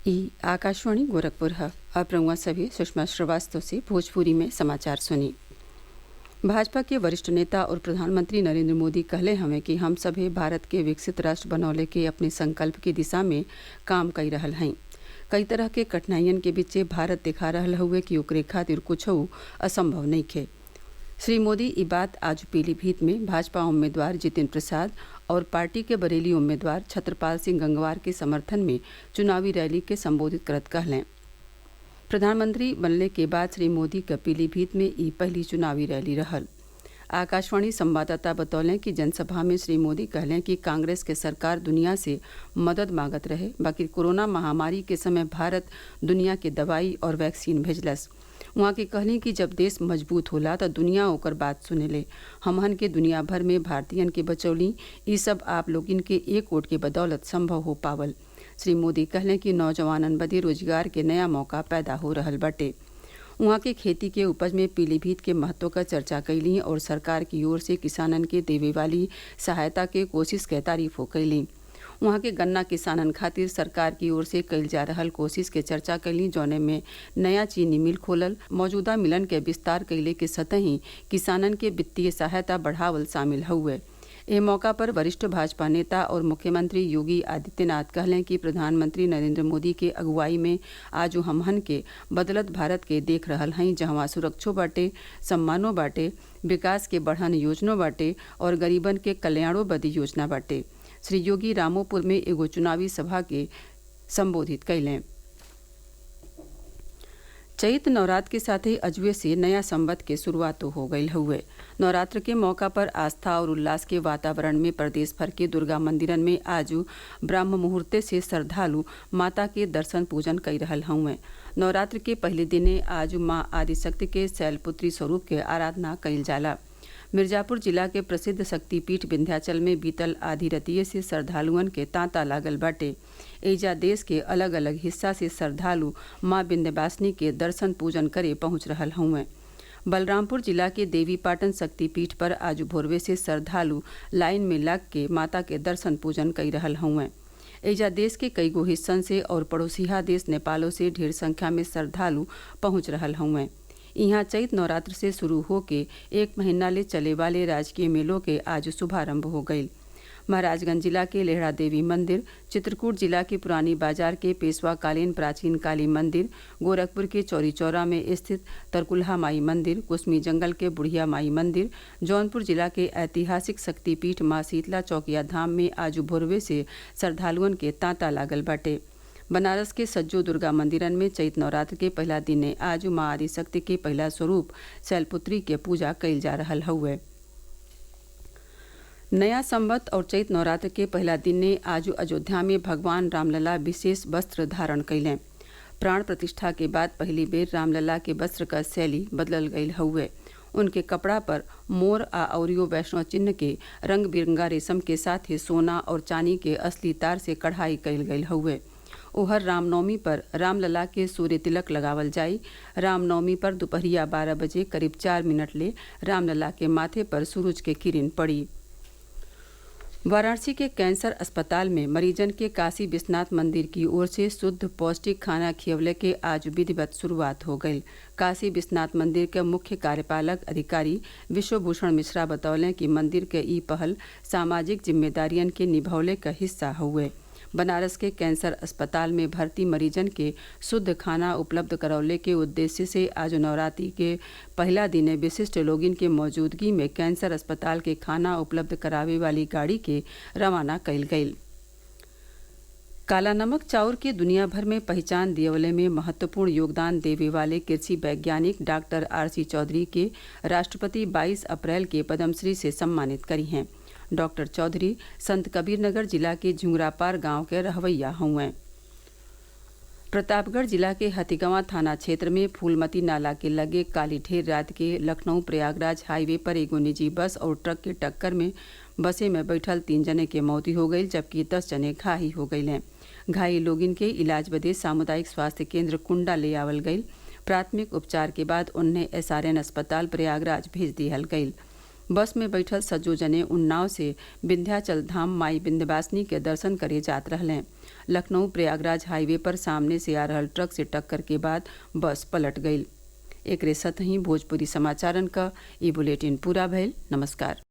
ई आकाशवाणी गोरखपुर है। अब रउआ सभी सुषमा श्रीवास्तव से भोजपुरी में समाचार सुनी। भाजपा के वरिष्ठ नेता और प्रधानमंत्री नरेंद्र मोदी कहले हमें कि हम सभे भारत के विकसित राष्ट्र बनौले के अपने संकल्प की दिशा में काम कर रहल हैं। कई तरह के कठिनाइयन के बीचे भारत दिखा रहल हुए कि ओकरे खातिर कुछ असंभव नहीं खे। श्री मोदी ई बात आज पीलीभीत में भाजपा उम्मीदवार जितेंद्र प्रसाद और पार्टी के बरेली उम्मीदवार छत्रपाल सिंह गंगवार के समर्थन में चुनावी रैली के संबोधित करत कहलें। प्रधानमंत्री बनने के बाद श्री मोदी का पीलीभीत में ई पहली चुनावी रैली रहल। आकाशवाणी संवाददाता बतौलें कि जनसभा में श्री मोदी कहलें कि कांग्रेस के सरकार दुनिया से मदद मांगत रहे, बाकी कोरोना महामारी के समय भारत दुनिया के दवाई और वैक्सीन भेजलस। वहाँ के कहली कि जब देश मजबूत होला तो दुनिया ओकर बात सुनेले। हमहन के दुनिया भर में भारतीयन के बचौली, ई सब आप लोगिन के एक वोट के बदौलत संभव हो पावल। श्री मोदी कहलें कि नौजवानन बदे रोजगार के नया मौका पैदा हो रहल बाटे। वहाँ के खेती के उपज में पीलीभीत के महत्व का चर्चा कैली और सरकार की ओर से किसानन के देवे वाली सहायता के कोशिश के तारीफ कैली। वहाँ के गन्ना किसानन खातिर सरकार की ओर से कईल जा रहल कोशिश के चर्चा कैली, जौने में नया चीनी मिल खोलल, मौजूदा मिलन के विस्तार कैले के सतही किसानन के वित्तीय सहायता बढ़ावल शामिल हुए। एह मौका पर वरिष्ठ भाजपा नेता और मुख्यमंत्री योगी आदित्यनाथ कहलें कि प्रधानमंत्री नरेंद्र मोदी के अगुवाई में आज हमहन के बदलत भारत के देख रहल हैं, जहाँ सुरक्षो बाटे, सम्मानो बाटे, विकास के बढ़न योजनो बाटे और गरीबन के कल्याणो बदी योजना बाटे। श्री योगी रामोपुर में एगो चुनावी सभा के संबोधित कैलें। चैत नवरात्र के साथ ही अजवे से नया संवत के शुरुआत हो गई हुए। नवरात्र के मौका पर आस्था और उल्लास के वातावरण में प्रदेश भर के दुर्गा मंदिरन में आज ब्रह्म मुहूर्ते से श्रद्धालु माता के दर्शन पूजन कर रहल हुए। नवरात्र के पहले दिने आज माँ आदिशक्ति के शैलपुत्री स्वरूप के आराधना कईल जाला। मिर्जापुर जिला के प्रसिद्ध शक्तिपीठ विंध्याचल में बीतल आधी रतिये से श्रद्धालुअन के तांता लागल बाटे। एजा देश के अलग अलग हिस्सा से श्रद्धालु माँ विंध्यवासिनी के दर्शन पूजन करे पहुंच रहल हुए। बलरामपुर जिला के देवीपाटन शक्तिपीठ पर आज भोरवे से श्रद्धालु लाइन में लग के माता के दर्शन पूजन कर रहल हुए। एजा देश के कई गो हिस्सन से और पड़ोसिया देश नेपालों से ढेर संख्या में श्रद्धालु पहुंच रहल हुए। यहाँ चैत नवरात्र से शुरू होके एक महीना ले चले वाले राजकीय मेलों के आज शुभारंभ हो गई। महाराजगंज जिला के लेहड़ा देवी मंदिर, चित्रकूट जिला के पुरानी बाजार के पेशवाकालीन प्राचीन काली मंदिर, गोरखपुर के चौरी चौरा में स्थित तरकुल्हा माई मंदिर, कुसमी जंगल के बुढ़िया माई मंदिर, जौनपुर जिला के ऐतिहासिक शक्तिपीठ माँ शीतला चौकिया धाम में आज भोरवे से श्रद्धालुअन के तांता लागल बाटे। बनारस के सज्जो दुर्गा मंदिरन में चैत नवरात्र के पहला दिन आज माँ आदिशक्ति के पहला स्वरूप शैलपुत्री के पूजा कईल जा रहल हुए। नया संवत और चैत नवरात्र के पहला दिन ने आज अयोध्या में भगवान रामलला विशेष वस्त्र धारण कैलें। प्राण प्रतिष्ठा के बाद पहली बेर रामलला के वस्त्र का शैली बदलल गईल हुए। उनके कपड़ा पर मोर आ औरियो वैष्णव चिन्ह के रंग बिरंगा रेशम के साथ ही सोना और चांदी के असली तार से कढ़ाई कैल गईल हुए। ओहर रामनवमी पर रामलला के सूर्य तिलक लगावल जाई। रामनवमी पर दोपहरिया 12 बजे करीब 4 मिनट ले रामलला के माथे पर सूरज के किरण पड़ी। वाराणसी के कैंसर अस्पताल में मरीजन के काशी विश्वनाथ मंदिर की ओर से शुद्ध पौष्टिक खाना खियवले के आज विधिवत शुरुआत हो गई। काशी विश्वनाथ मंदिर के मुख्य कार्यपालक अधिकारी विश्वभूषण मिश्रा बतौलें कि मंदिर के ई पहल सामाजिक जिम्मेदारियन के निभौले का हिस्सा हुए। बनारस के कैंसर अस्पताल में भर्ती मरीजन के शुद्ध खाना उपलब्ध करौले के उद्देश्य से आज नवरात्रि के पहला दिन विशिष्ट लोगिन के मौजूदगी में कैंसर अस्पताल के खाना उपलब्ध करावे वाली गाड़ी के रवाना कईल गई। काला नमक चाउर के दुनिया भर में पहचान दियवले में महत्वपूर्ण योगदान देवे वाले कृषि वैज्ञानिक डॉक्टर आर.सी. चौधरी के राष्ट्रपति 22 अप्रैल के पद्मश्री से सम्मानित करी हैं। डॉक्टर चौधरी संत कबीरनगर जिला के झुंगरापार गांव के रहवैया हुए। प्रतापगढ़ जिला के हथिगवां थाना क्षेत्र में फूलमती नाला के लगे काली ढेर रात के लखनऊ प्रयागराज हाईवे पर एगो निजी बस और ट्रक के टक्कर में बसे में बैठल 3 जने के मौती हो गई, जबकि 10 जने घायल हो गए। घायल लोगिन के इलाज बदे सामुदायिक स्वास्थ्य केंद्र कुंडा ले आवल गई। प्राथमिक उपचार के बाद उन्हें SRN अस्पताल प्रयागराज भेज दिहल गई। बस में बैठल सज्जो जने उन्नाव से विंध्याचल धाम माई विंध्यवासिनी के दर्शन करे जात रहलें। लखनऊ प्रयागराज हाईवे पर सामने से आ रहल ट्रक से टक्कर के बाद बस पलट गई। एकरे साथ ही भोजपुरी समाचारन का ई बुलेटिन पूरा भइल। नमस्कार।